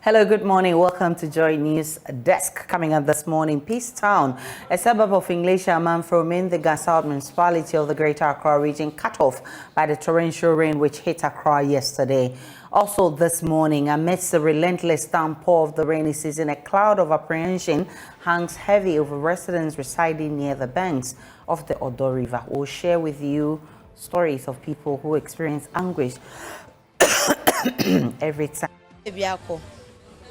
Hello, good morning. Welcome to Joy News Desk. Coming up this morning, Peace Town, a suburb of Ngleshie Amanfro, in the South municipality of the Greater Accra region, cut off by the torrential rain which hit Accra yesterday. Also this morning, amidst the relentless downpour of the rainy season, a cloud of apprehension hangs heavy over residents residing near the banks of the Odo River. We'll share with you stories of people who experience anguish every time.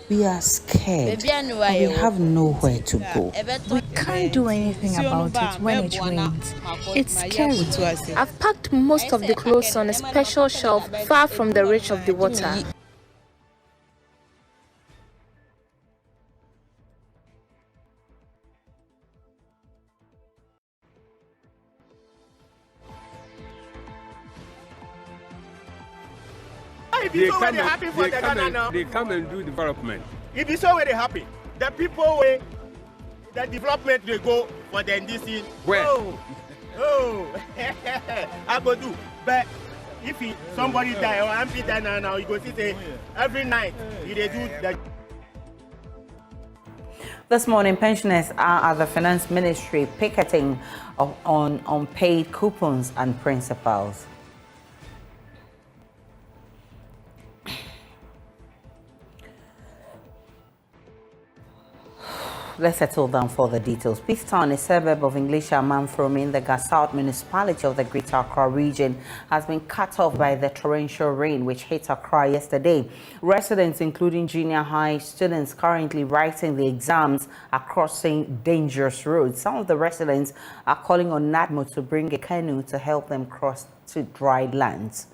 We are scared, but we have nowhere to go. We can't do anything about it when it rains. It's scary. I've packed most of the clothes on a special shelf far from the reach of the water. They come and do development. If it's so very happy, the people way the development they go for the NDC. Where? I go do. But if somebody die or MP die now, you go see say every night they do the. This morning, pensioners are at the Finance Ministry picketing on unpaid coupons and principals. Let's settle down for the details. Peace Town, a suburb of Ngleshie Amanfro in the South municipality of the Greater Accra region, has been cut off by the torrential rain which hit Accra yesterday. Residents, including junior high students currently writing the exams, are crossing dangerous roads. Some of the residents are calling on NADMO to bring a canoe to help them cross to dry lands.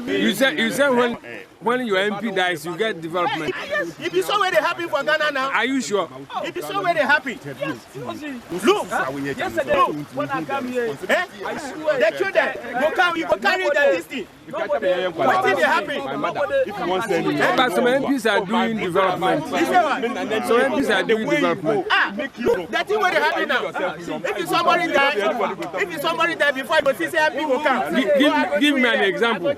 You said when your MP dies, you get development. If it's already happy for Ghana now. Are you sure? If it's already happy. Look, yesterday when I come here, I swear the children you go carry the thing. What did happen? But some MPs are doing development. So MPs are doing development. Look, that thing already happen now. If somebody die before you see MP will come. Give me an example.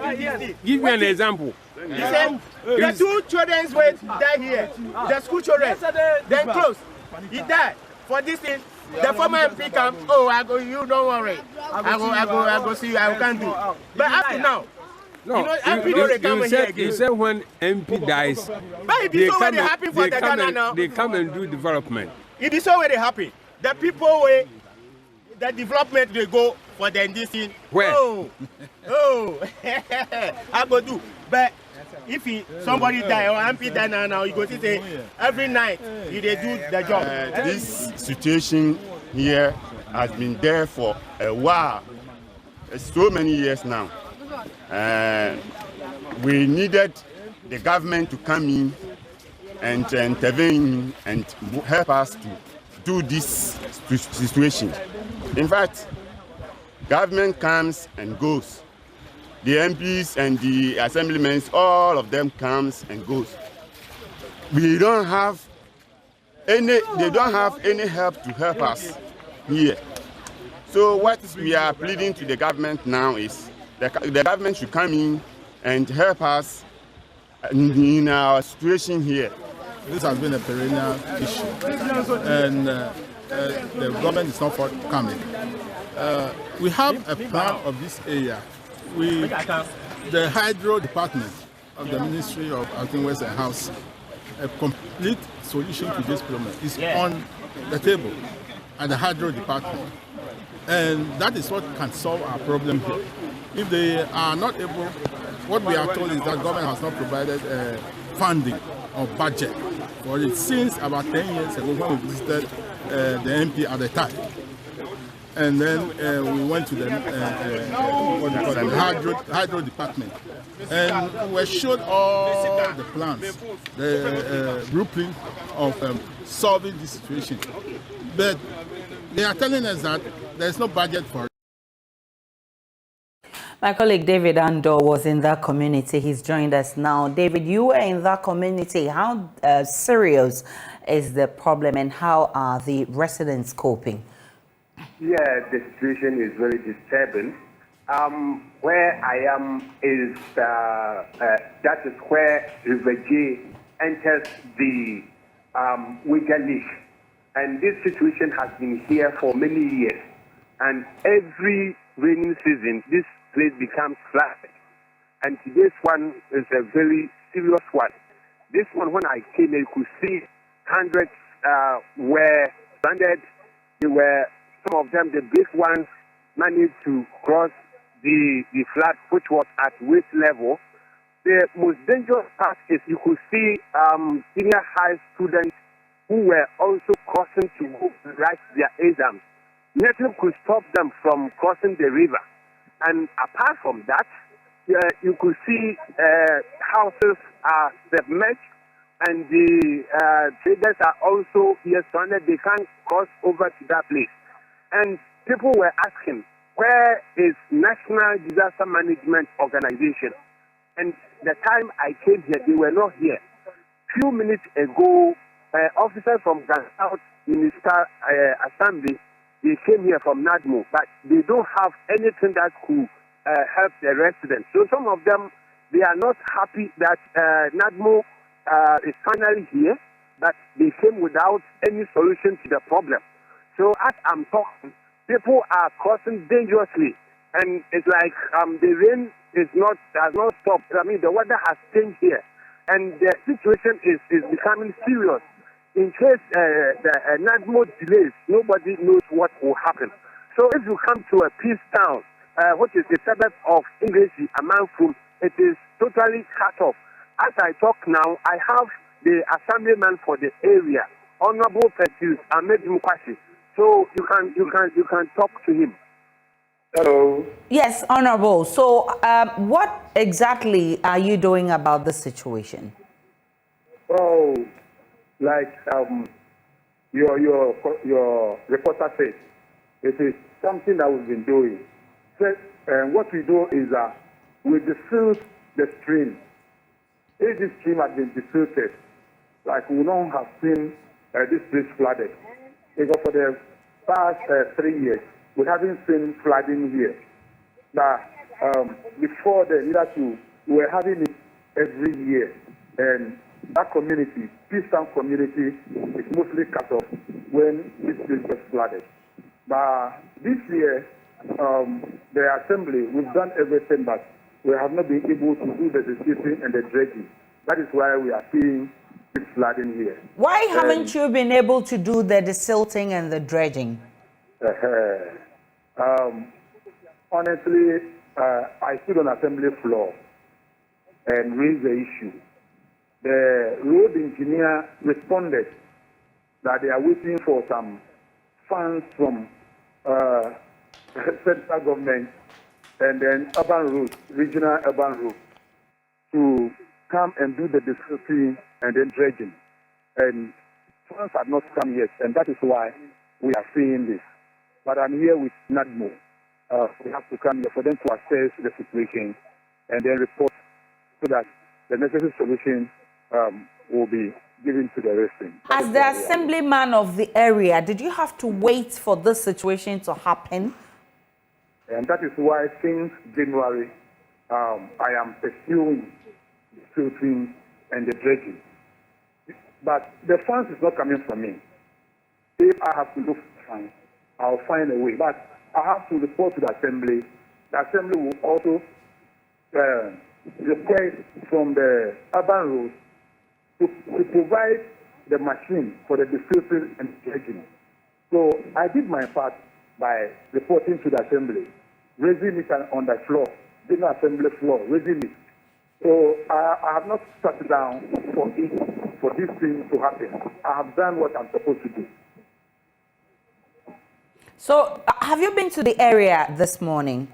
Give me an example. He said the two children's weight die here. The school children. Then close. He died for this thing. The former MP come. Oh, I go. You don't worry. I go see you. I can't do. But up to now. No, you know, MP don't come here again. You said when MP dies, but it is already happy for the Ghana now. They come and do development. It is already happy. The people way the development they go for the NDC. Where? I go do. But if somebody die or MP die now, you go see say every night they do the job. This situation here has been there for a while, so many years now. We needed the government to come in and intervene and help us to do this situation. In fact, government comes and goes. The MPs and the assemblymen, all of them comes and goes. We don't have any, they don't have any help to help us here. So what we are pleading to the government now is the government should come in and help us in our situation here. This has been a perennial issue, and the government is not forthcoming. We have a plan of this area. The hydro department of the Ministry of West and House, a complete solution to this problem is on the table at the hydro department. And that is what can solve our problem here. If they are not able, what we are told is that government has not provided funding or budget for it since about 10 years ago when we visited the MP at the time. And then we went to the hydro department, and we were showed all the plans, the blueprint of solving this situation. But they are telling us that there is no budget for it. My colleague David Andor was in that community. He's joined us now. David, you were in that community. How serious is the problem, and how are the residents coping? Yeah, the situation is very disturbing. Where I am is that is where River J enters the withdrawal, and this situation has been here for many years. And every rainy season, this place becomes flooded. And today's one is a very serious one. This one, when I came, you could see hundreds were stranded. They were, some of them, the big ones, managed to cross the flood, which was at waist level. The most dangerous part is you could see senior high students who were also crossing to go write their exams. Nothing could stop them from crossing the river. And apart from that, you could see houses are submerged, and the traders are also here stranded. They can't cross over to that place. And people were asking, where is National Disaster Management Organization? And the time I came here, they were not here. Few minutes ago, officers from Ghana South Municipal Assembly, they came here from NADMO, but they don't have anything that could help the residents. So some of them, they are not happy that NADMO is finally here, but they came without any solution to the problem. So as I'm talking, people are crossing dangerously, and it's like the rain has not stopped. I mean, the weather has changed here, and the situation is becoming serious. In case the NADMO delays, nobody knows what will happen. So if you come to a peace town, which is the suburb of Ngleshie Amanfro, it is totally cut off. As I talk now, I have the assemblyman for the area, Honorable Petrus Ahmed-Mukwasi. So you can talk to him. Hello. Yes, Honorable. So what exactly are you doing about this situation? Oh, like your reporter said, it is something that we've been doing. So, what we do is we defiled the stream. If this stream had been defiled, like we don't have seen this place flooded. Because for the past 3 years, we haven't seen flooding here. Now, before the leader two, we were having it every year, and that community, Peace Town community, is mostly cut off when this place was flooded. But this year, the assembly, we've done everything, but we have not been able to do the distancing and the dredging. That is why we are seeing this flooding here. Why haven't you been able to do the desilting and the dredging? Honestly, I stood on assembly floor and raised the issue. The road engineer responded that they are waiting for some funds from central government and then urban roads, regional urban roads, to come and do the desilting and then dredging. And funds have not come yet, and that is why we are seeing this. But I'm here with NADMO. We have to come here for them to assess the situation and then report so that the necessary solution will be given to the residents. As the assemblyman of the area, did you have to wait for this situation to happen? And that is why since January, I am pursuing the filtering and the dredging. But the funds is not coming from me. If I have to look for funds, I'll find a way. But I have to report to the assembly. The assembly will also request from the urban roads to provide the machine for the disposal and dredging. So I did my part by reporting to the assembly, raising it on the floor, the assembly floor, raising it. So I have not sat down for this thing to happen. I have done what I'm supposed to do. So have you been to the area this morning?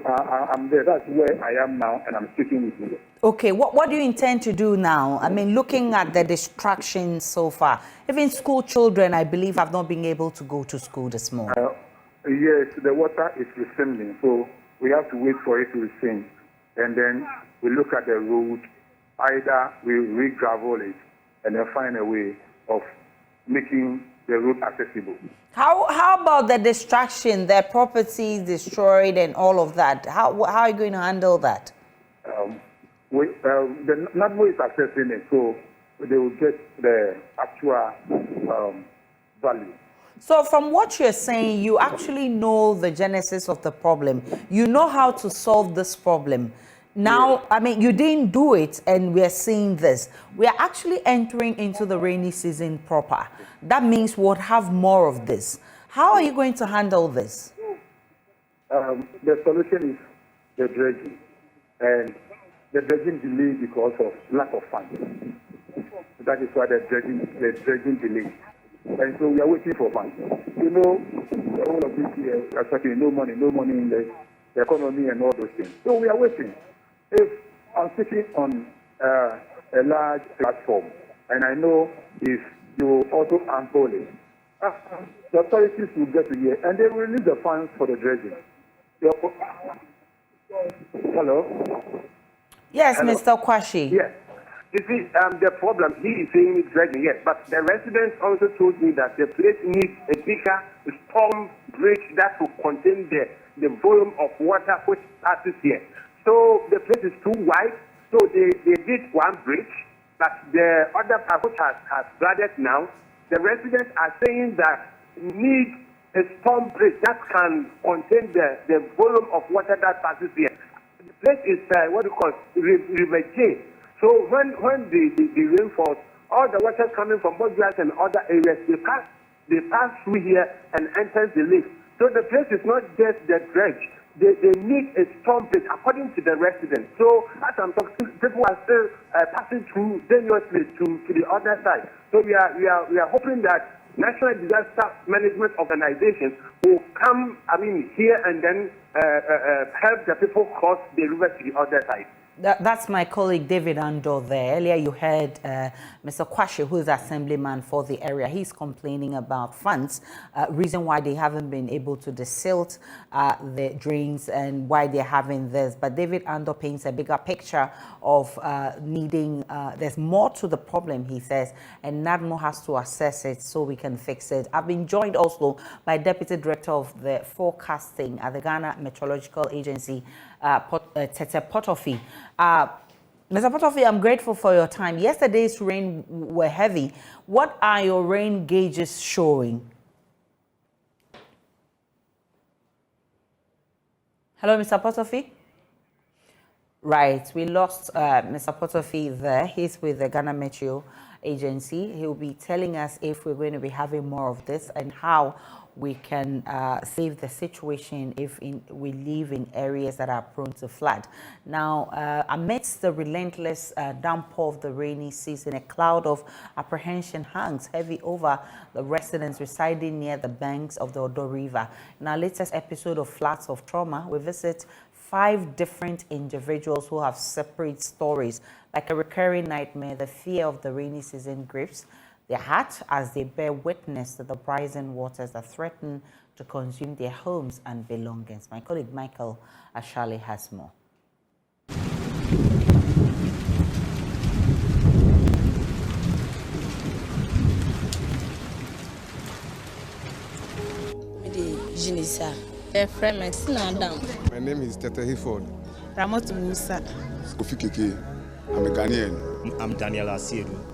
I'm there. That's where I am now, and I'm speaking with you. Okay, what do you intend to do now? I mean, looking at the distractions so far, even school children, I believe, have not been able to go to school this morning. Yes, the water is receding, so we have to wait for it to recede. And then we look at the road, either we re-gravel it and then find a way of making the road accessible. How about the distraction, the properties destroyed and all of that? How are you going to handle that? The NADMO is accessing it, so they will get the actual value. So from what you're saying, you actually know the genesis of the problem. You know how to solve this problem. Now, yes. I mean, you didn't do it, and we're seeing this. We are actually entering into the rainy season proper. That means we'll have more of this. How are you going to handle this? The solution is the dredging. And the dredging delayed because of lack of funds. That is why the dredging delayed. And so we are waiting for funds. You know, all of this year, we are talking no money in the economy and all those things. So we are waiting. If I'm sitting on a large platform, and I know if you also unfold it, the authorities will get to here, and they will release the funds for the dredging. Hello? Yes, Hello? Mr. Kwashi. Yes. You see, the problem, he is saying it's dredging, yes, but the residents also told me that the place needs a bigger storm bridge that will contain the volume of water which passes here. So the place is too wide, so they did one bridge, but the other part which has flooded now, the residents are saying that need a storm bridge that can contain the volume of water that passes here. The place is what you call River J. So when the rain falls, all the water coming from Bodjas and other areas, they pass through here and enters the lake. So the place is not just the dredge. They need a storm bridge according to the residents. So as I'm talking, people are still passing through dangerously to the other side. So we are hoping that National Disaster Management Organizations will come, here and then help the people cross the river to the other side. That's my colleague David Ando there. Earlier you heard Mr. Kwashi, who is assemblyman for the area. He's complaining about funds, reason why they haven't been able to desilt the drains and why they're having this. But David Ando paints a bigger picture of needing, there's more to the problem, he says, and NADMO has to assess it so we can fix it. I've been joined also by Deputy Director of the Forecasting at the Ghana Meteorological Agency, Tete Potofi. Mr. Potofi, I'm grateful for your time. Yesterday's rain were heavy. What are your rain gauges showing? Hello, Mr. Potofi? Right, we lost Mr. Potofi there. He's with the Ghana Meteo Agency. He'll be telling us if we're going to be having more of this and how we can save the situation if we live in areas that are prone to flood. Now, amidst the relentless downpour of the rainy season, a cloud of apprehension hangs heavy over the residents residing near the banks of the Odo River. In our latest episode of Floods of Trauma, we visit 5 different individuals who have separate stories. Like a recurring nightmare, the fear of the rainy season grips their heart as they bear witness to the rising waters that threaten to consume their homes and belongings. My colleague Michael Ashali has more. My name is Tete Hiford. Ramot Musa. Kofi Keke. I'm a Ghanaian. I'm Daniel Asiedu.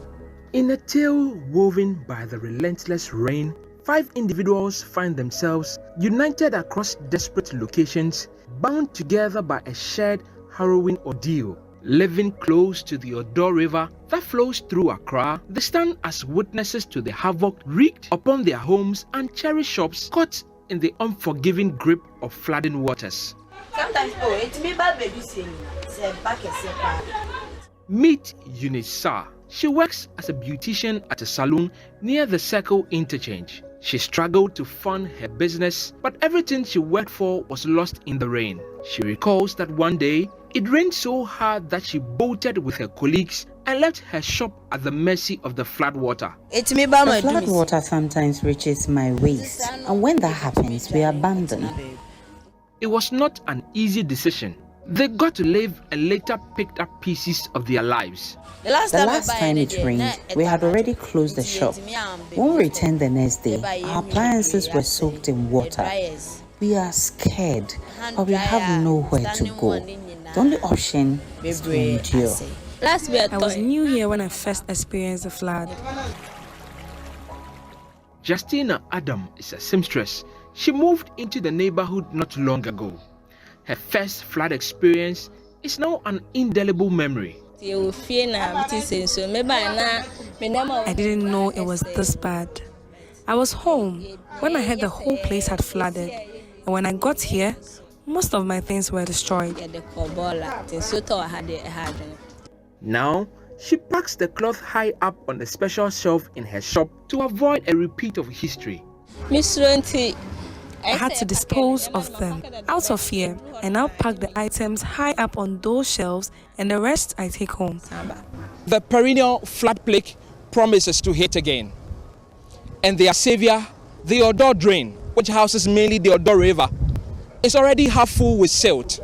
In a tale woven by the relentless rain, 5 individuals find themselves united across desperate locations, bound together by a shared harrowing ordeal. Living close to the Odo River that flows through Accra, they stand as witnesses to the havoc wreaked upon their homes and cherry shops caught in the unforgiving grip of flooding waters. Meet Unisa. She works as a beautician at a salon near the Circle Interchange. She struggled to fund her business, but everything she worked for was lost in the rain. She recalls that one day, it rained so hard that she bolted with her colleagues and left her shop at the mercy of the floodwater. The floodwater sometimes reaches my waist, and when that happens, we abandon. It was not an easy decision. They got to leave and later picked up pieces of their lives. The last time it rained, we had already closed the shop. When we returned the next day, our appliances were soaked in water. We are scared, but we have nowhere to go. The only option is to endure. I was new here when I first experienced the flood. Justina Adam is a seamstress. She moved into the neighborhood not long ago. Her first flood experience is now an indelible memory. I didn't know it was this bad. I was home when I heard the whole place had flooded, and when I got here, most of my things were destroyed. Now, she packs the cloth high up on the special shelf in her shop to avoid a repeat of history. I had to dispose of them out of fear, and now pack the items high up on those shelves, and the rest I take home. The perennial flood plague promises to hit again. And their savior, the Odo Drain, which houses mainly the Odo River, is already half full with silt.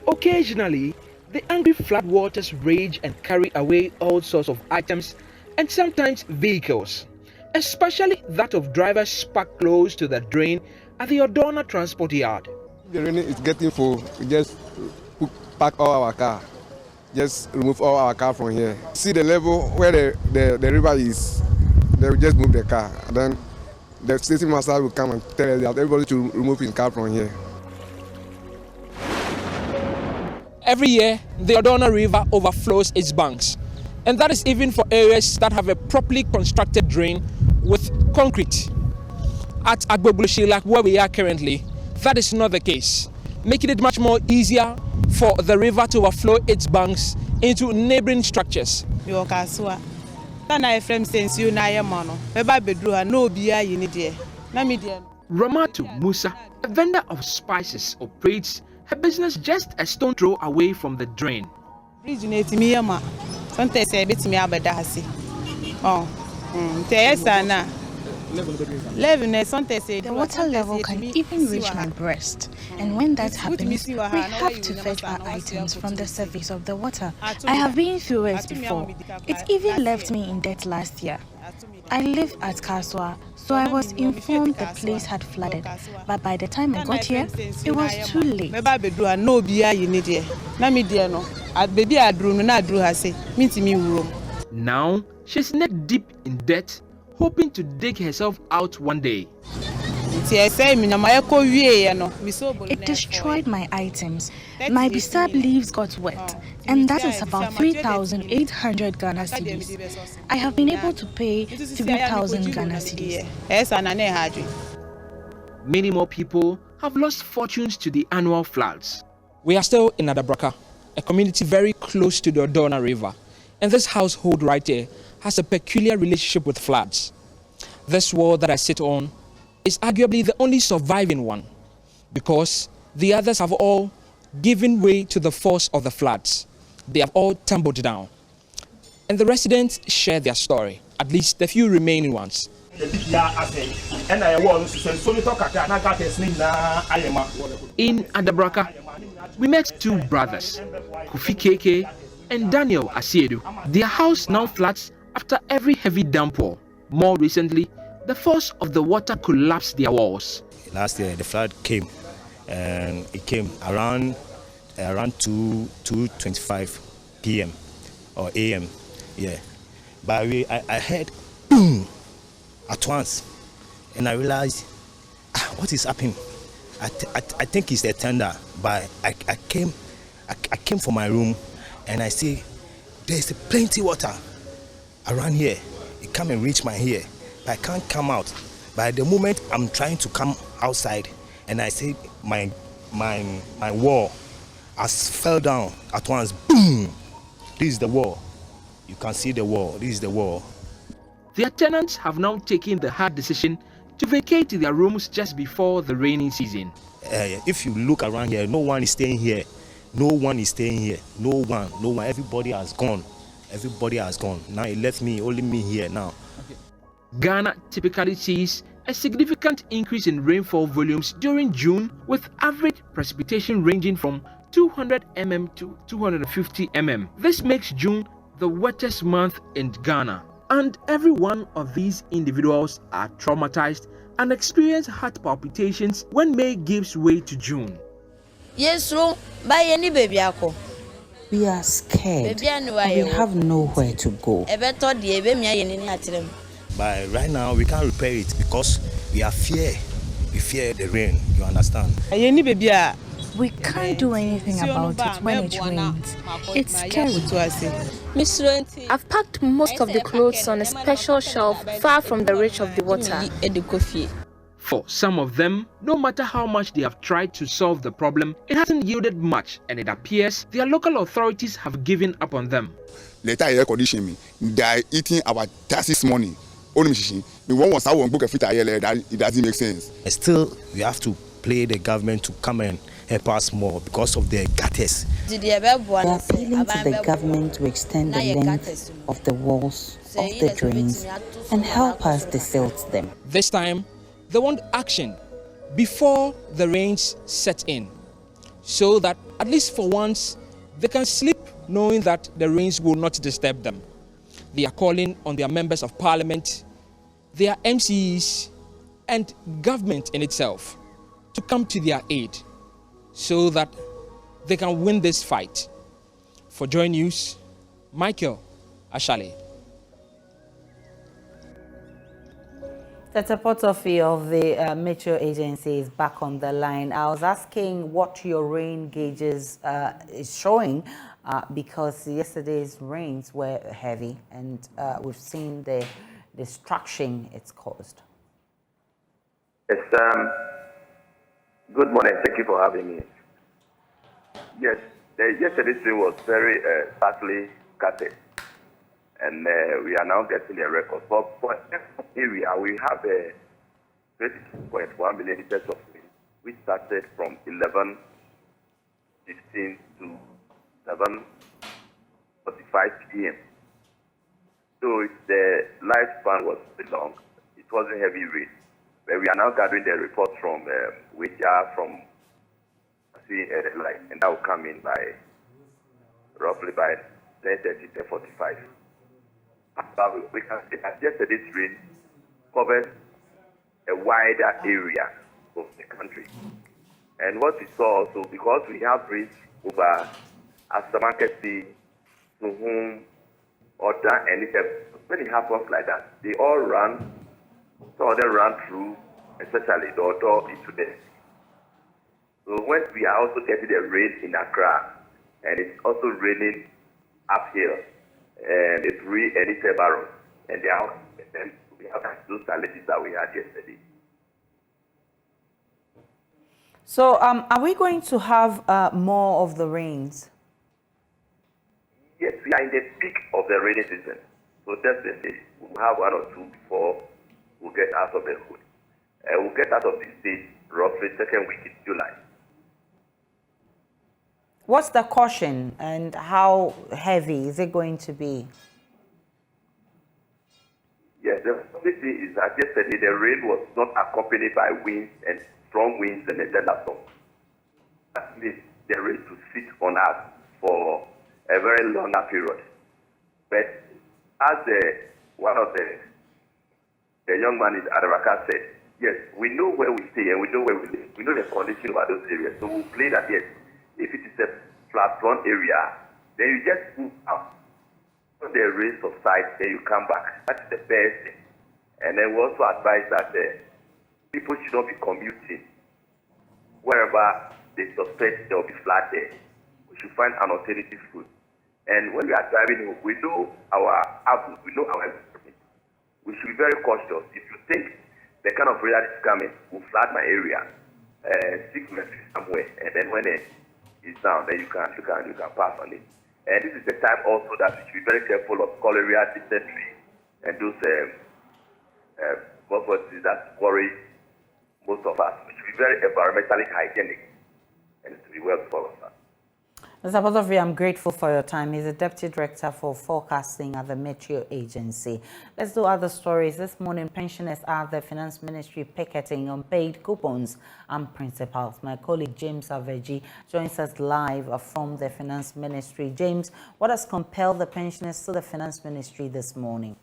Occasionally, the angry floodwaters rage and carry away all sorts of items and sometimes vehicles, especially that of drivers parked close to the drain at the Odona Transport Yard. The rain is getting full. We just park all our car. Just remove all our car from here. See the level where the river is. They will just move the car. And then the station master will come and tell us that everybody should remove his car from here. Every year, the Odona River overflows its banks. And that is even for areas that have a properly constructed drain with concrete. At Agbebulushi, like where we are currently, that is not the case, making it much more easier for the river to overflow its banks into neighboring structures. Ramatu Musa, a vendor of spices, operates her business just a stone throw away from the drain. The water level can even reach my breast, and when that happens, we have to fetch our items from the surface of the water. I have been through it before. It even left me in debt last year. I live at Kaswa, so I was informed the place had flooded, but by the time I got here, it was too late. Now, she's neck deep in debt, hoping to dig herself out one day. It destroyed my items. My bisab leaves got wet, and that is about 3,800 Ghana cedis. I have been able to pay 3,000 Ghana cedis. Many more people have lost fortunes to the annual floods. We are still in Adabraka, a community very close to the Odona River, and this household right here has a peculiar relationship with floods. This wall that I sit on is arguably the only surviving one, because the others have all given way to the force of the floods. They have all tumbled down. And the residents share their story, at least the few remaining ones. In Adabraka, we met two brothers, Kofi Keke and Daniel Asiedu. Their house now floods after every heavy downpour. More recently, the force of the water collapsed their walls. Last year, the flood came, and it came around 2:25 p.m. or a.m. Yeah, but I heard boom, at once. And I realized, what is happening? I think it's a tender, but I came from my room and I see there's plenty water around here. It come and reach my ear, but I can't come out. But the moment I'm trying to come outside and I see my wall has fell down at once. Boom! This is the wall. You can see the wall. This is the wall. Their tenants have now taken the hard decision to vacate their rooms just before the rainy season. If you look around here, no one is staying here. No one is staying here. No one. Everybody has gone. Everybody has gone. Now it left me, only me here now. Okay. Ghana typically sees a significant increase in rainfall volumes during June, with average precipitation ranging from 200 mm to 250 mm. This makes June the wettest month in Ghana. And every one of these individuals are traumatized and experience heart palpitations when May gives way to June. Yes, buy any baby. We are scared. We have nowhere to go. But right now we can't repair it because we are fear. We fear the rain. You understand? We can't do anything about it when it rains. It's scary. I've packed most of the clothes on a special shelf far from the reach of the water. For some of them, no matter how much they have tried to solve the problem, it hasn't yielded much, and it appears their local authorities have given up on them. Later, air condition me. They eating our taxes money. It doesn't make sense. Still, we have to play the government to come and help us more because of the gutters. We are appealing to the government to extend the length of the walls of the drains and help us desilt them. This time, they want action before the rains set in, so that at least for once they can sleep knowing that the rains will not disturb them. They are calling on their members of parliament, their MCs, and government in itself to come to their aid so that they can win this fight. For Joy News, Michael Ashale. The topography of the meteo agency is back on the line. I was asking what your rain gauges is showing because yesterday's rains were heavy and we've seen the destruction it's caused. Yes, good morning. Thank you for having me. Yes, yesterday's rain was very badly scattered. And we are now getting a record. For area, we have a 22.1 million liters of rain, which started from 11:15 to 7:45 p.m. So the lifespan was very long. It wasn't heavy rain. But we are now gathering the reports from which are from and that will come in by roughly by 10:30 to 10:45. We can say that yesterday's rain covered a wider area of the country. And what we saw also, because we have rains over Asamakesi, Suhum, Oda, and when it happens like that, they all run, some of them run through, especially the Odo into the sea. So when we are also getting the rain in Accra, and it's also raining uphill, and it's really any barrels, and they are, and we have those challenges that we had yesterday. So, are we going to have more of the rains? Yes, we are in the peak of the rainy season. So definitely, we'll have one or two before we'll get out of the hood. We'll get out of this state roughly second week in July. What's the caution and how heavy is it going to be? Yes, the only thing is that yesterday the rain was not accompanied by winds and strong winds and a thunderstorm. That means the rain to sit on us for a very longer period. But as one of the young man in Arabaka said, yes, we know where we stay and we know where we live. We know the condition of those areas. So we'll play that, yes. If it is a flat-front area, then you just move out. When the rain subsides, then you come back. That's the best thing. And then we also advise that people should not be commuting wherever they suspect there will be flood there. We should find an alternative route. And when we are driving home, we know our environment. We should be very cautious. If you think the kind of weather is coming will flood my area, seek mercy somewhere, and then when it is down, then you can pass on it. And this is the time also that we should be very careful of cholera, dysentery, and those viruses that worry most of us. We should be very environmentally hygienic, and it will be well for us. Mr. Potofri, I'm grateful for your time. He's the Deputy Director for Forecasting at the Meteo Agency. Let's do other stories. This morning, pensioners at the Finance Ministry picketing unpaid coupons and principals. My colleague James Aveji joins us live from the Finance Ministry. James, what has compelled the pensioners to the Finance Ministry this morning?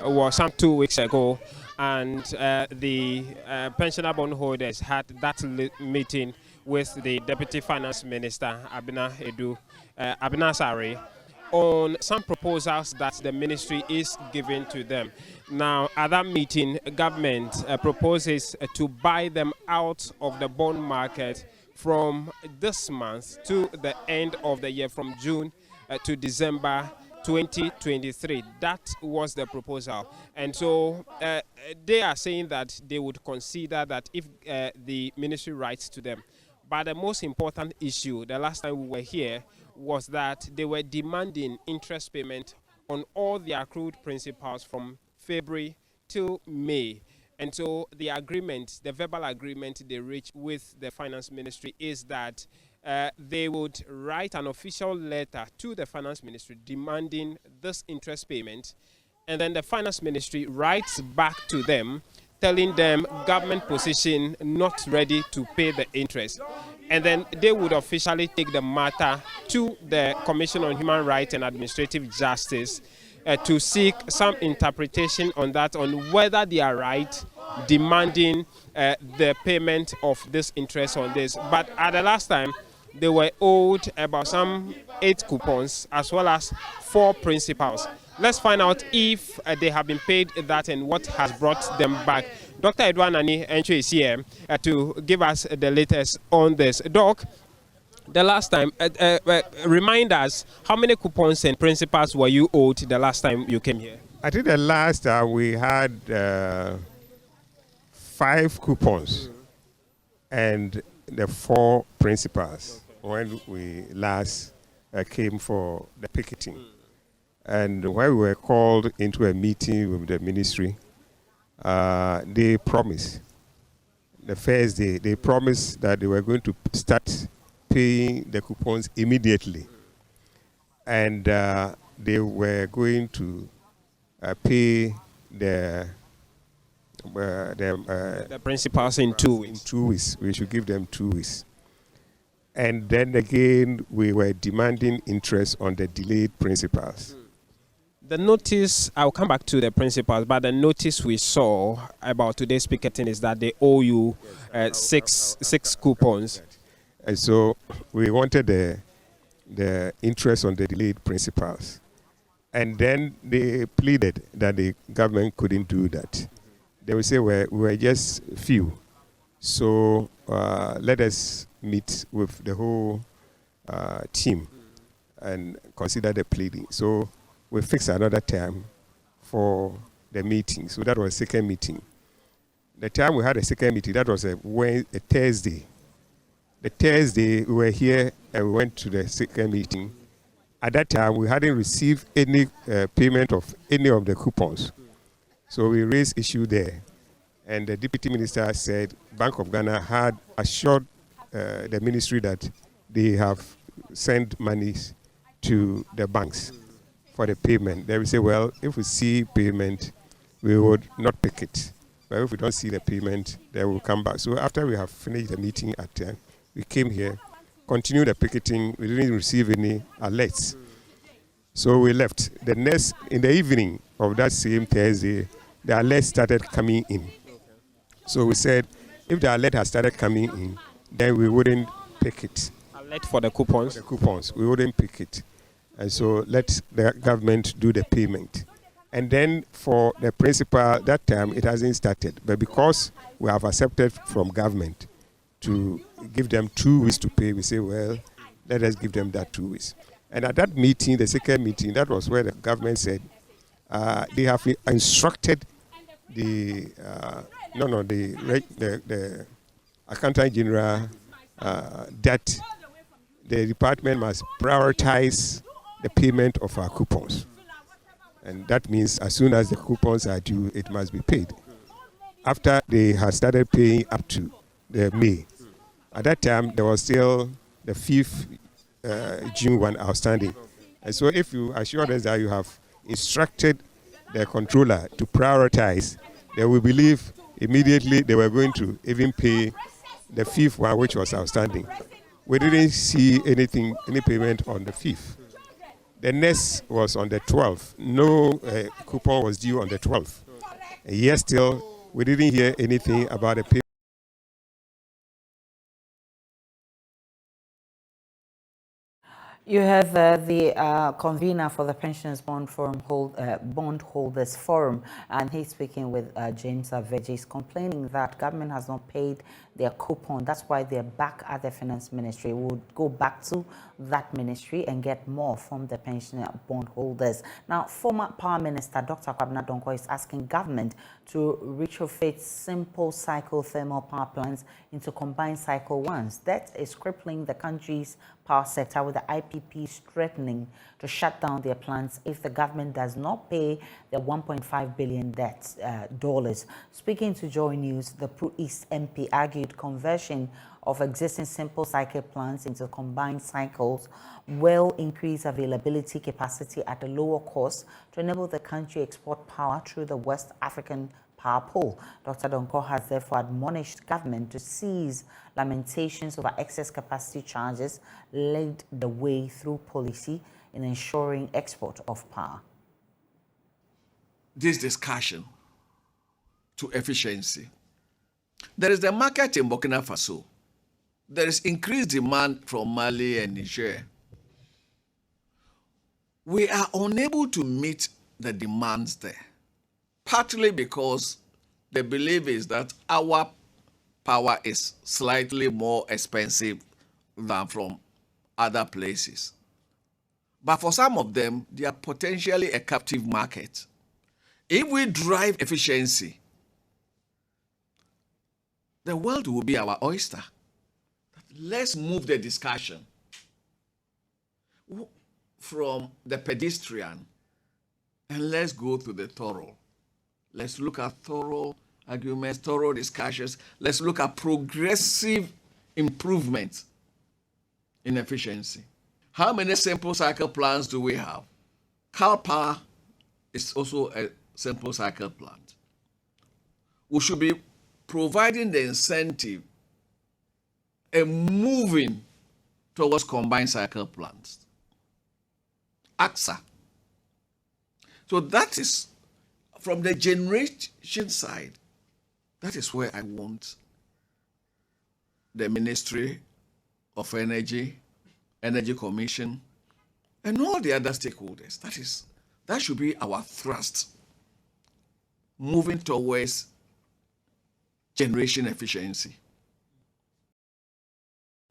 Was some 2 weeks ago, and the pensioner bondholders had that meeting with the Deputy Finance Minister Abina Sari on some proposals that the ministry is giving to them. Now, at that meeting, government proposes to buy them out of the bond market from this month to the end of the year, from June to December 2023. That was the proposal. And so they are saying that they would consider that if the ministry writes to them. But the most important issue, the last time we were here, was that they were demanding interest payment on all the accrued principals from February till May. And so the agreement, the verbal agreement they reached with the Finance Ministry is that they would write an official letter to the Finance Ministry demanding this interest payment, and then the Finance Ministry writes back to them telling them government position not ready to pay the interest, and then they would officially take the matter to the Commission on Human Rights and Administrative Justice to seek some interpretation on that, on whether they are right demanding the payment of this interest on this. But at the last time, they were owed about some 8 coupons as well as 4 principals. Let's find out if they have been paid that and what has brought them back. Dr. Edward Nani Encho is here to give us the latest on this. Doc, the last time, remind us, how many coupons and principals were you owed the last time you came here? I think the last we had 5 coupons and the 4 principals when we last came for the picketing. And when we were called into a meeting with the ministry, they promised, the first day, they promised that they were going to start paying the coupons immediately. And they were going to pay the principals in 2 weeks. In 2 weeks. We should give them 2 weeks. And then again, we were demanding interest on the delayed principals. The notice, I'll come back to the principals, but the notice we saw about today's picketing is that they owe you six coupons. And so we wanted the interest on the delayed principals. And then they pleaded that the government couldn't do that. They would say, we were just few. So let us meet with the whole team and consider the pleading. So we fixed another time for the meeting. So that was the second meeting. The time we had a second meeting, that was a Thursday. The Thursday, we were here and we went to the second meeting. At that time, we hadn't received any payment of any of the coupons. So we raised issue there. And the Deputy Minister said Bank of Ghana had assured the ministry that they have sent monies to the banks for the payment. They will say, well, if we see payment, we would not pick it. But if we don't see the payment, they will come back. So after we have finished the meeting at 10, we came here, continued the picketing. We didn't receive any alerts. So we left. In the evening of that same Thursday, the alerts started coming in. So we said, if the alert has started coming in, then we wouldn't pick it. Alert for the coupons. For the coupons, we wouldn't pick it. And so let the government do the payment. And then for the principal, that time it hasn't started. But because we have accepted from government to give them 2 weeks to pay, we say, well, let us give them that 2 weeks. And at that meeting, the second meeting, that was where the government said they have instructed the accountant general that the department must prioritize the payment of our coupons. And that means as soon as the coupons are due, it must be paid. After they had started paying up to the May, at that time, there was still the 5th June one outstanding. And so if you assure us that you have instructed the controller to prioritize, then we believe immediately they were going to even pay the 5th one, which was outstanding. We didn't see any payment on the 5th. The next was on the 12th. No coupon was due on the 12th. And yet still, we didn't hear anything about the payment. You have the convener for the Pensions Bondholders Forum, and he's speaking with James Aveji. He's complaining that government has not paid their coupon. That's why they're back at the Finance Ministry. We'll go back to that ministry and get more from the pension bondholders. Now, former Power Minister Dr. Kwabena Donkor is asking government to retrofit simple cycle thermal power plants into combined cycle ones. That is crippling the country's power sector, with the IPPs threatening to shut down their plants if the government does not pay their $1.5 billion dollars. Speaking to Joy News, the Pro East MP argued conversion of existing simple cycle plants into combined cycles will increase availability capacity at a lower cost to enable the country export power through the West African power pool. Dr. Donkor has therefore admonished government to cease lamentations over excess capacity charges, lead the way through policy in ensuring export of power. This discussion to efficiency. There is the market in Burkina Faso. There is increased demand from Mali and Niger. We are unable to meet the demands there, partly because the belief is that our power is slightly more expensive than from other places. But for some of them, they are potentially a captive market. If we drive efficiency, the world will be our oyster. Let's move the discussion from the pedestrian and let's go to the thorough. Let's look at thorough arguments, thorough discussions. Let's look at progressive improvements in efficiency. How many simple cycle plants do we have? Cal Power is also a simple cycle plant. We should be providing the incentive and moving towards combined cycle plants. AXA. So that is, from the generation side, that is where I want the Ministry of Energy, Energy Commission, and all the other stakeholders. That should be our thrust, moving towards generation efficiency.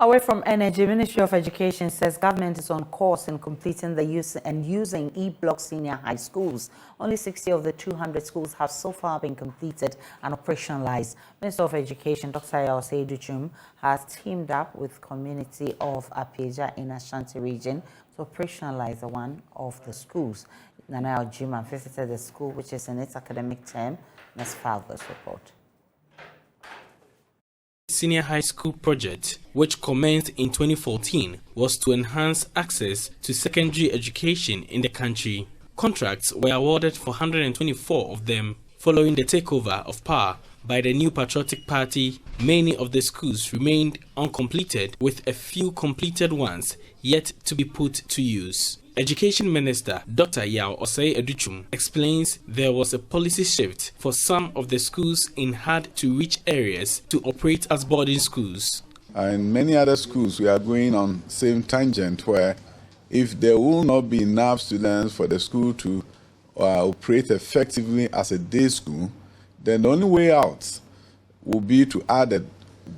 Away from energy, Ministry of Education says government is on course in completing the use and using E-Block senior high schools. Only 60 of the 200 schools have so far been completed and operationalized. Minister of Education Dr. Yaosei Duchum has teamed up with community of Apeja in Ashanti region to operationalize one of the schools. Nana Ojima visited the school, which is in its academic term. Let's file this report. Senior high school project, which commenced in 2014, was to enhance access to secondary education in the country. Contracts were awarded for 124 of them. Following the takeover of power by the New Patriotic Party, many of the schools remained uncompleted, with a few completed ones yet to be put to use. Education Minister Dr. Yaosei Duchum explains there was a policy shift for some of the schools in hard-to-reach areas to operate as boarding schools. In many other schools, we are going on same tangent where if there will not be enough students for the school to operate effectively as a day school, then the only way out will be to add a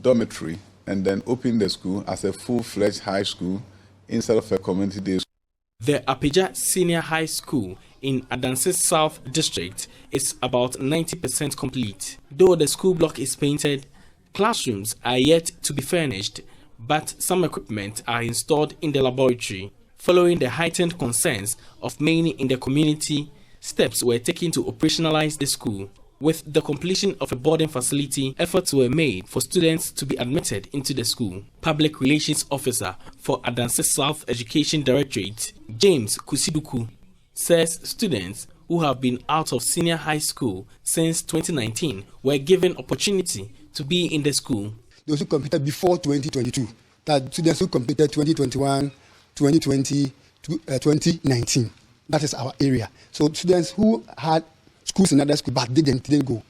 dormitory and then open the school as a full-fledged high school instead of a community day school. The Apeja Senior High School in Adanse South District is about 90% complete. Though the school block is painted, classrooms are yet to be furnished, but some equipment are installed in the laboratory. Following the heightened concerns of many in the community, steps were taken to operationalize the school. With the completion of a boarding facility, efforts were made for students to be admitted into the school. Public Relations Officer for Adanse South Education Directorate, James Kusiduku, says students who have been out of senior high school since 2019 were given opportunity to be in the school. Those who completed before 2022, that students who completed 2021, 2020, 2019, that is our area. So students who had schools in other schools but didn't go,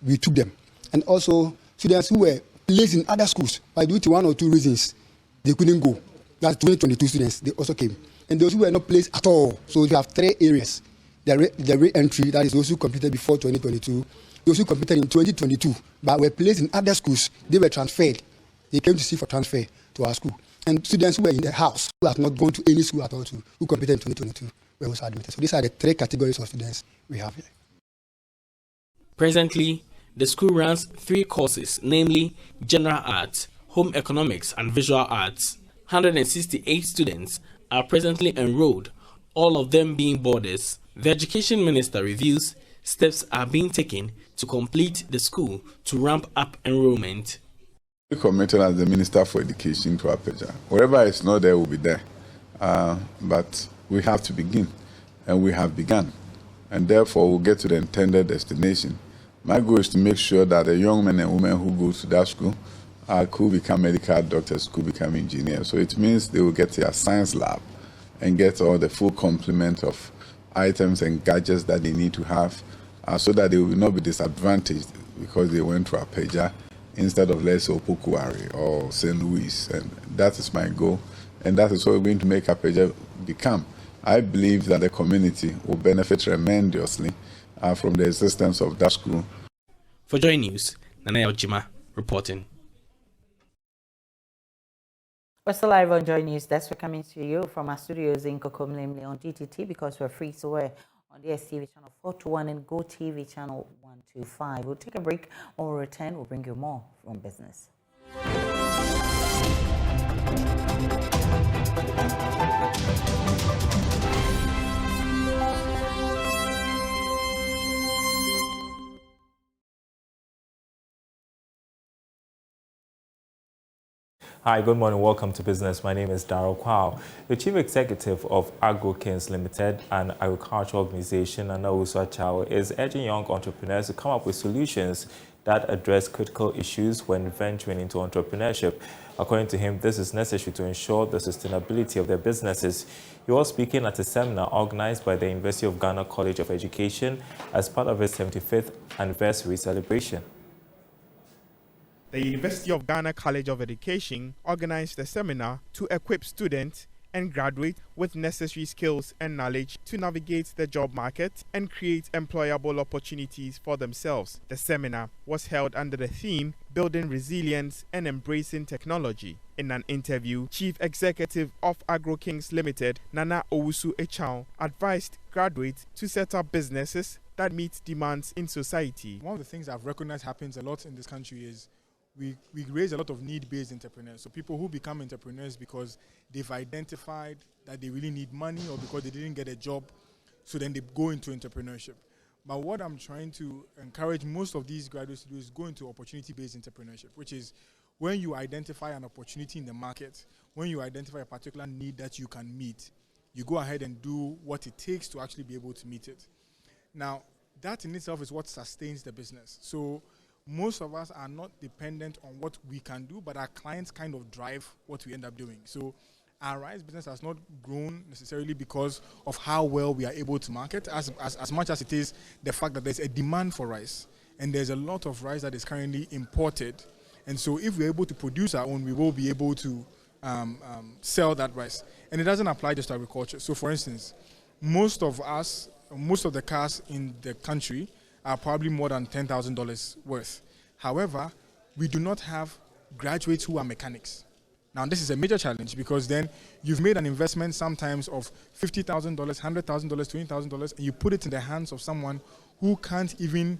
we took them. And also students who were placed in other schools, by due to one or two reasons, they couldn't go. That's 2022 students, they also came. And those who were not placed at all, so you have three areas. The re-entry, that is those who completed before 2022, those who completed in 2022 but were placed in other schools, they were transferred. They came to see for transfer to our school. And students who were in the house, who have not gone to any school at all, who completed in 2022, were also admitted. So these are the three categories of students we have here. Presently, the school runs 3 courses, namely General Arts, Home Economics, and Visual Arts. 168 students are presently enrolled, all of them being boarders. The Education Minister reviews steps are being taken to complete the school to ramp up enrollment. We committed as the Minister for Education to Apeja. Wherever it's not there, we'll be there. But we have to begin, and we have begun. And therefore, we'll get to the intended destination. My goal is to make sure that the young men and women who go to that school could become medical doctors, could become engineers. So it means they will get their science lab and get all the full complement of items and gadgets that they need to have so that they will not be disadvantaged because they went to Apeja instead of, let's say, Opokuari or St. Louis. And that is my goal. And that is what we're going to make Apeja become. I believe that the community will benefit tremendously from the existence of that school. For Joy News, Nana Ojima reporting. We're still live on Joy News. That's what coming to you from our studios in Kokom, namely on DTT, because we're free. So we're on the STV channel 421 and Go TV channel 125. We'll take a break. When we return, we'll bring you more from business. Hi, good morning. Welcome to Business. My name is Darryl Kwao. The Chief Executive of AgroKings Limited, an agricultural organization, and also Chao, is urging young entrepreneurs to come up with solutions that address critical issues when venturing into entrepreneurship. According to him, this is necessary to ensure the sustainability of their businesses. He was speaking at a seminar organized by the University of Ghana College of Education as part of its 75th anniversary celebration. The University of Ghana College of Education organized a seminar to equip students and graduates with necessary skills and knowledge to navigate the job market and create employable opportunities for themselves. The seminar was held under the theme Building Resilience and Embracing Technology. In an interview, Chief Executive of AgroKings Limited, Nana Owusu Echao, advised graduates to set up businesses that meet demands in society. One of the things I've recognized happens a lot in this country is we raise a lot of need-based entrepreneurs. So people who become entrepreneurs because they've identified that they really need money or because they didn't get a job, so then they go into entrepreneurship. But what I'm trying to encourage most of these graduates to do is go into opportunity-based entrepreneurship, which is when you identify an opportunity in the market, when you identify a particular need that you can meet, you go ahead and do what it takes to actually be able to meet it. Now, that in itself is what sustains the business. So most of us are not dependent on what we can do, but our clients kind of drive what we end up doing. So our rice business has not grown necessarily because of how well we are able to market, as much as it is the fact that there's a demand for rice. And there's a lot of rice that is currently imported. And so if we're able to produce our own, we will be able to sell that rice. And it doesn't apply just to agriculture. So for instance, most of the cars in the country are probably more than $10,000 worth. However, we do not have graduates who are mechanics. Now, this is a major challenge because then you've made an investment sometimes of $50,000, $100,000, $20,000, and you put it in the hands of someone who can't even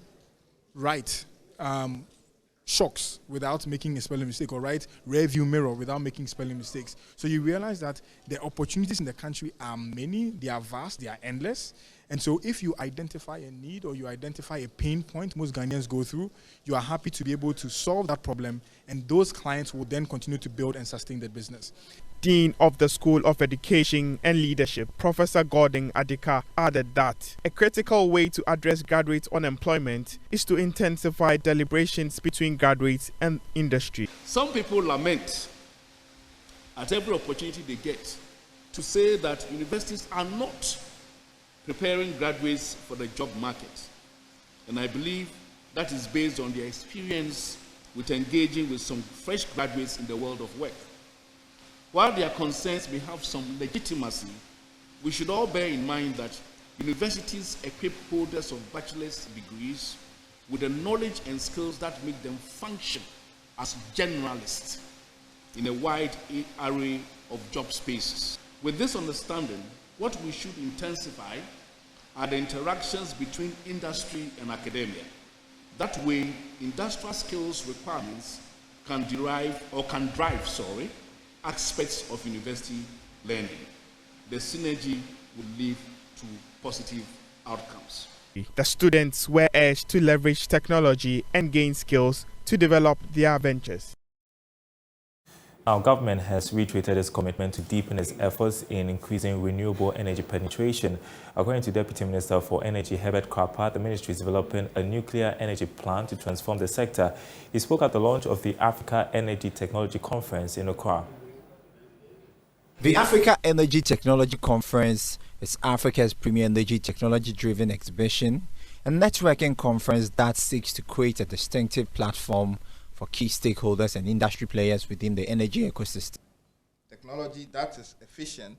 write shocks without making a spelling mistake, or write rear view mirror without making spelling mistakes. So you realize that the opportunities in the country are many, they are vast, they are endless. And so if you identify a need or you identify a pain point most Ghanaians go through, you are happy to be able to solve that problem, and those clients will then continue to build and sustain their business. Dean of the School of Education and Leadership, Professor Gordon Adika, added that a critical way to address graduate unemployment is to intensify deliberations between graduates and industry. Some people lament at every opportunity they get to say that universities are not preparing graduates for the job market. And I believe that is based on their experience with engaging with some fresh graduates in the world of work. While their concerns may have some legitimacy, we should all bear in mind that universities equip holders of bachelor's degrees with the knowledge and skills that make them function as generalists in a wide array of job spaces. With this understanding, what we should intensify are the interactions between industry and academia. That way, industrial skills requirements can drive aspects of university learning. The synergy will lead to positive outcomes. The students were urged to leverage technology and gain skills to develop their ventures. Our government has reiterated its commitment to deepen its efforts in increasing renewable energy penetration. According to Deputy Minister for Energy Herbert Krapa, the ministry is developing a nuclear energy plan to transform the sector. He spoke at the launch of the Africa Energy Technology Conference in Accra. The Africa Energy Technology Conference is Africa's premier energy technology-driven exhibition and networking conference that seeks to create a distinctive platform for key stakeholders and industry players within the energy ecosystem. Technology that is efficient,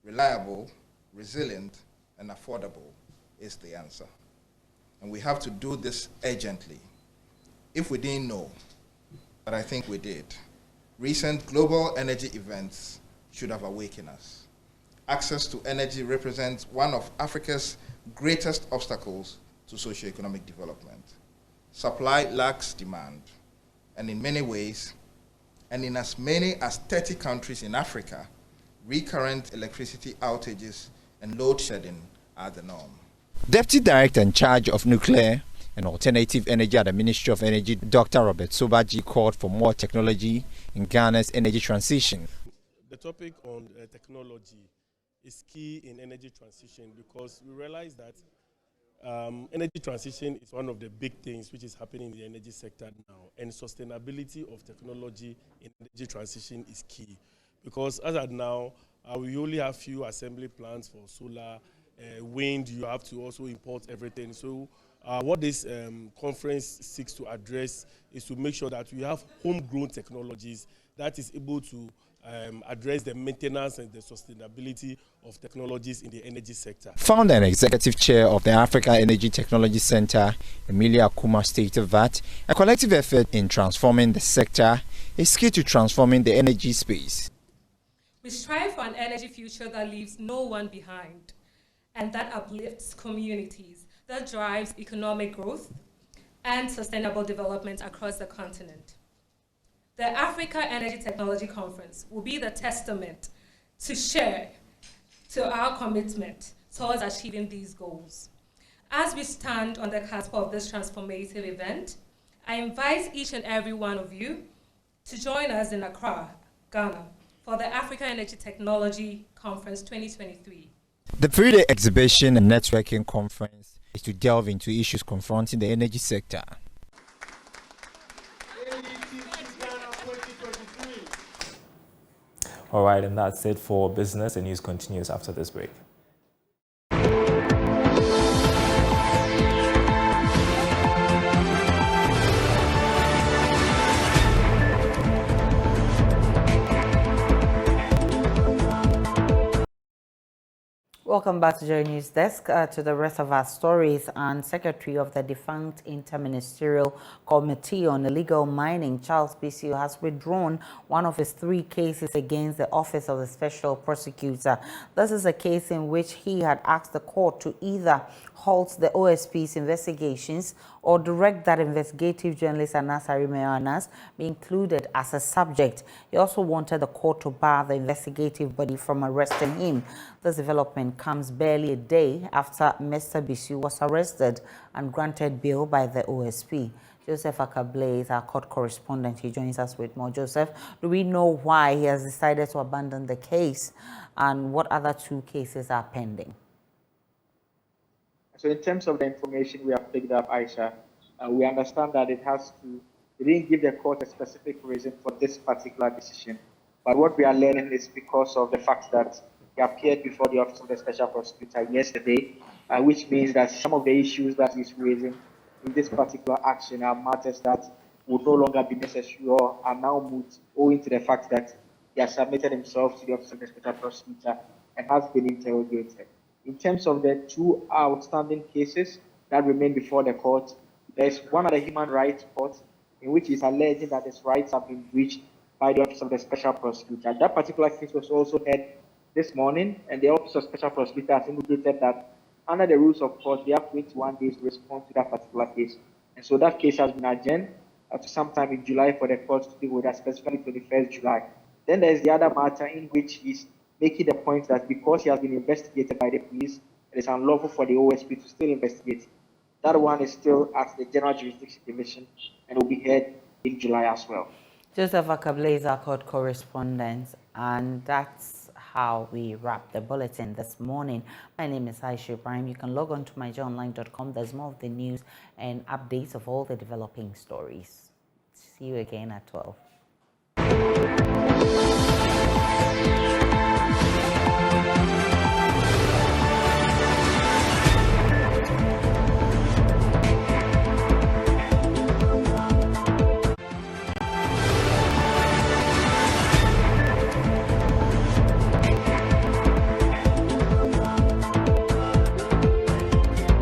reliable, resilient, and affordable is the answer. And we have to do this urgently. If we didn't know, but I think we did, recent global energy events should have awakened us. Access to energy represents one of Africa's greatest obstacles to socio-economic development. Supply lacks demand. And in many ways, and in as many as 30 countries in Africa, recurrent electricity outages and load shedding are the norm. Deputy Director in charge of Nuclear and Alternative Energy at the Ministry of Energy, Dr. Robert Sobaji, called for more technology in Ghana's energy transition. The topic on technology is key in energy transition because we realize that energy transition is one of the big things which is happening in the energy sector now, and sustainability of technology in energy transition is key because as of now we only have few assembly plants for solar, wind. You have to also import everything. So what this conference seeks to address is to make sure that we have homegrown technologies that is able to address the maintenance and the sustainability of technologies in the energy sector. Founder and Executive Chair of the Africa Energy Technology Center, Emilia Kuma, stated that a collective effort in transforming the sector is key to transforming the energy space. We strive for an energy future that leaves no one behind and that uplifts communities, that drives economic growth and sustainable development across the continent. The Africa Energy Technology Conference will be the testament to share to our commitment towards achieving these goals. As we stand on the cusp of this transformative event, I invite each and every one of you to join us in Accra, Ghana, for the Africa Energy Technology Conference 2023. The 3-day exhibition and networking conference is to delve into issues confronting the energy sector. All right, and that's it for business. The news continues after this break. Welcome back to Joy News Desk to the rest of our stories. And Secretary of the defunct Interministerial Committee on Illegal Mining, Charles BCO, has withdrawn one of his 3 cases against the Office of the Special Prosecutor. This is a case in which he had asked the court to either halt the OSP's investigations or direct that investigative journalist Anasari Meyanas be included as a subject. He also wanted the court to bar the investigative body from arresting him. This development comes barely a day after Mr. Bisu was arrested and granted bail by the OSP. Joseph Akable is our court correspondent. He joins us with more. Joseph, do we know why he has decided to abandon the case and what other 2 cases are pending? So in terms of the information we have picked up, Aisha, we understand that they didn't give the court a specific reason for this particular decision. But what we are learning is because of the fact that he appeared before the Office of the Special Prosecutor yesterday, which means that some of the issues that he's raising in this particular action are matters that would no longer be necessary or are now moot owing to the fact that he has submitted himself to the Office of the Special Prosecutor and has been interrogated. In terms of the 2 outstanding cases that remain before the court, there's one at the Human Rights Court in which he's alleging that his rights have been breached by the Office of the Special Prosecutor. That particular case was also heard this morning, and the Office of Special Prosecutor has indicated that under the rules of court, they have 21 days to respond to that particular case. And so that case has been adjourned to sometime in July for the court to deal with that, specifically 21st July. Then there's the other matter in which he's making the point that because he has been investigated by the police, it is unlawful for the OSP to still investigate. That one is still at the General Jurisdiction Commission and will be heard in July as well. Joseph Akable is our court correspondent, and that's how we wrap the bulletin this morning. My name is Aisha Ibrahim. You can log on to myjoyonline.com. There's more of the news and updates of all the developing stories. See you again at 12.